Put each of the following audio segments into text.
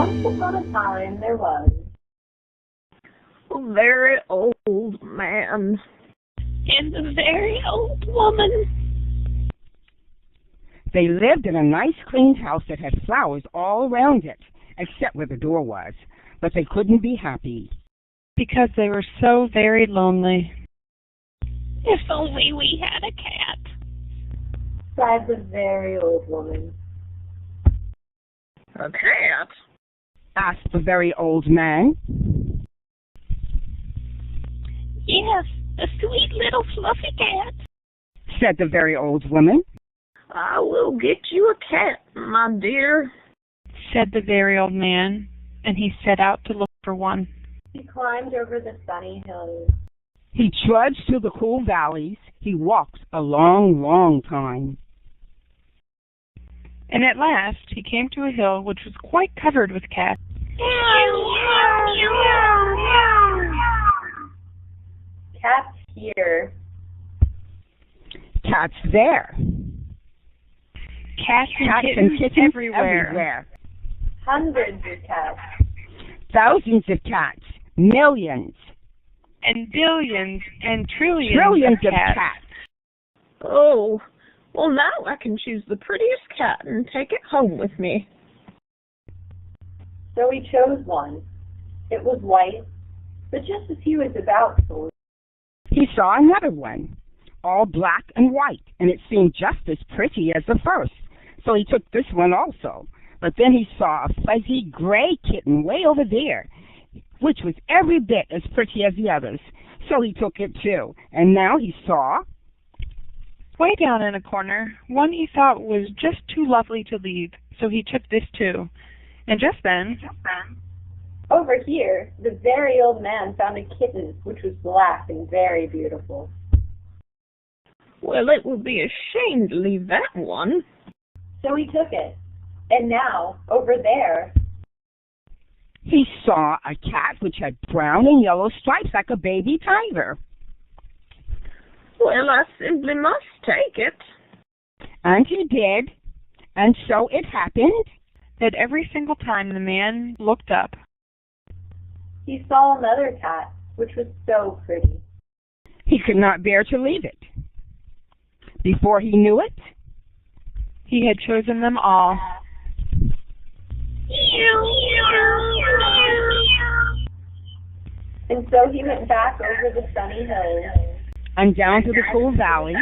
Once upon a time there was a very old man and a very old woman. They lived in a nice clean house that had flowers all around it, except where the door was, but they couldn't be happy. Because they were so very lonely. If only we had a cat, sighed the very old woman. a cat. Asked the very old man. Yes, a sweet little fluffy cat, Said the very old woman. I will get you a cat, my dear, Said the very old man, and he set out to look for one. He climbed over the sunny hills. He trudged through the cool valleys. He walked a long, long time. And at last he came to a hill which was quite covered with cats. Cats here. Cats there. Cats and kittens everywhere. Hundreds of cats. Thousands of cats. Millions. And billions and trillions of cats. cats. Oh, well now I can choose the prettiest cat and take it home with me. So he chose one. It was white, but just as he was about to leave, He saw another one, all black and white, and it seemed just as pretty as the first. So he took this one also. But then he saw a fuzzy gray kitten way over there, which was every bit as pretty as the others. So he took it too. And now he saw, way down in a corner, one he thought was just too lovely to leave. So he took this too. And just then, over here, the very old man found a kitten which was black and very beautiful. Well, it would be a shame to leave that one. So he took it. And now, over there, he saw a cat which had brown and yellow stripes like a baby tiger. Well, I simply must take it. And he did. And so it happened that every single time the man looked up, he saw another cat which was so pretty. He could not bear to leave it. Before he knew it, he had chosen them all. And so he went back over the sunny hills and down to the cool valley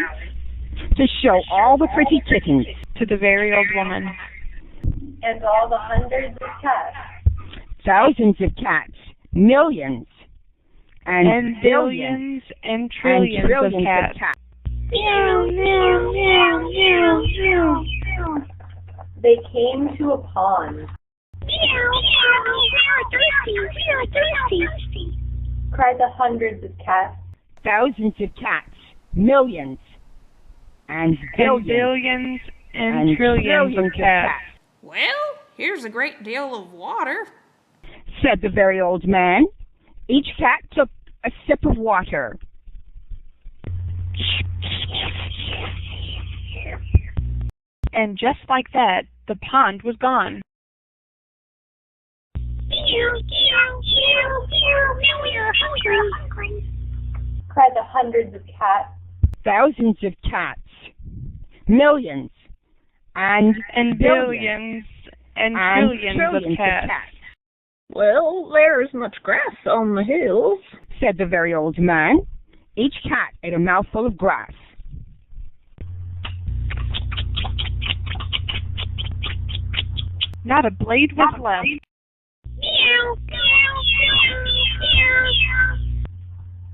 to show all the pretty kittens to the very old woman. And all the hundreds of cats. Thousands of cats. Millions. And billions and trillions of cats. They came to a pond. We are thirsty. Cried the hundreds of cats. Thousands of cats. Millions. And billions and trillions of cats. Well, here's a great deal of water, said the very old man. Each cat took a sip of water. And just like that, the pond was gone. We are hungry. Cried the hundreds of cats. Thousands of cats. Millions. And billions and trillions of cats. Well, there is much grass on the hills, said the very old man. Each cat ate a mouthful of grass. Not a blade was left.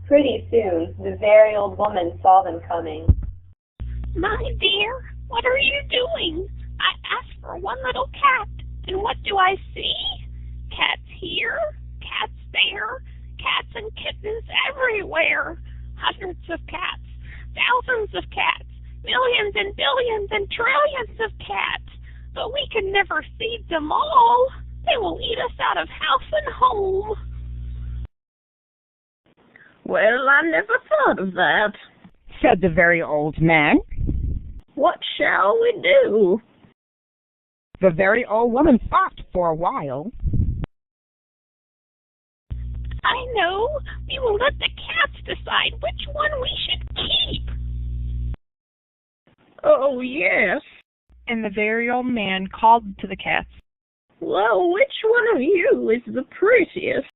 Pretty soon, the very old woman saw them coming. My dear, what are you doing? I asked for one little cat, and what do I see? Cats here, cats there, cats and kittens everywhere. Hundreds of cats, thousands of cats, millions and billions and trillions of cats. But we can never feed them all. They will eat us out of house and home. Well, I never thought of that, said the very old man. What shall we do? The very old woman thought for a while. I know. We will let the cats decide which one we should keep. Oh, yes. And the very old man called to the cats. Well, which one of you is the prettiest?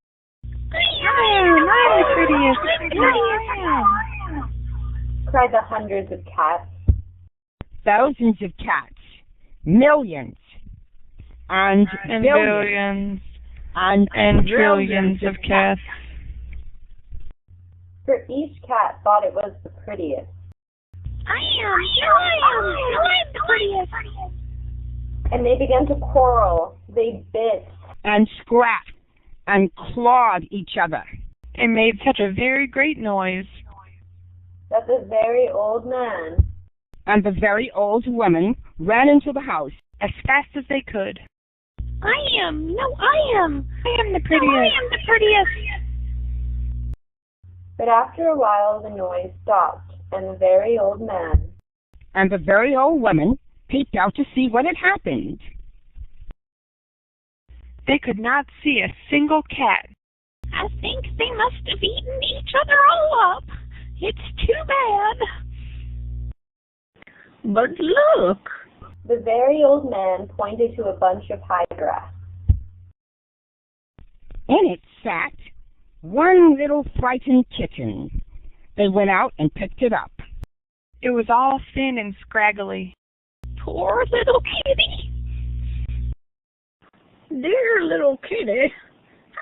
I'm the prettiest. I am. Cried the hundreds of cats. Thousands of cats. Millions. And billions. And Trillions of cats. For each cat thought it was the prettiest. I'm the prettiest. And they began to quarrel. They bit. and scratched and clawed each other. It made such a very great noise That the very old man And the very old woman ran into the house. as fast as they could. I am the prettiest. No, I am the prettiest. But after a while the noise stopped, and the very old man And the very old woman peeped out to see what had happened. They could not see a single cat. I think they must have eaten each other all up. It's too bad. But look, the very old man pointed to a bunch of high grass. In it sat one little frightened kitten. They went out and picked it up. It was all thin and scraggly. Poor little kitty. dear little kitty,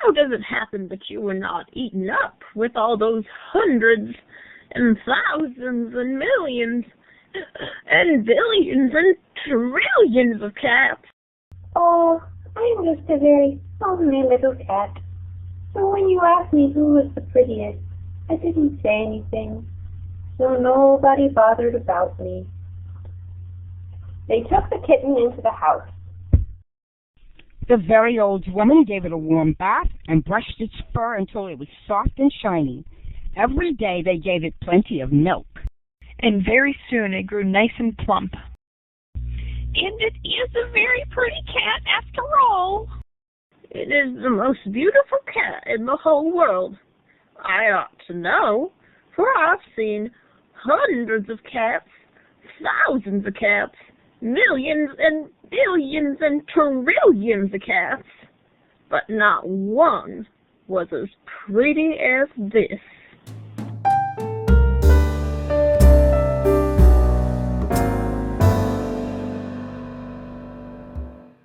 how does it happen that you were not eaten up with all those hundreds and thousands and millions and billions and trillions of cats? Oh, I'm just a very lonely little cat. So when you asked me who was the prettiest, I didn't say anything. So nobody bothered about me. They took the kitten into the house. The very old woman gave it a warm bath and brushed its fur until it was soft and shiny. Every day they gave it plenty of milk. And very soon it grew nice and plump. And it is a very pretty cat after all. It is the most beautiful cat in the whole world. I ought to know, for I've seen hundreds of cats, thousands of cats, millions and billions and trillions of cats, but not one was as pretty as this.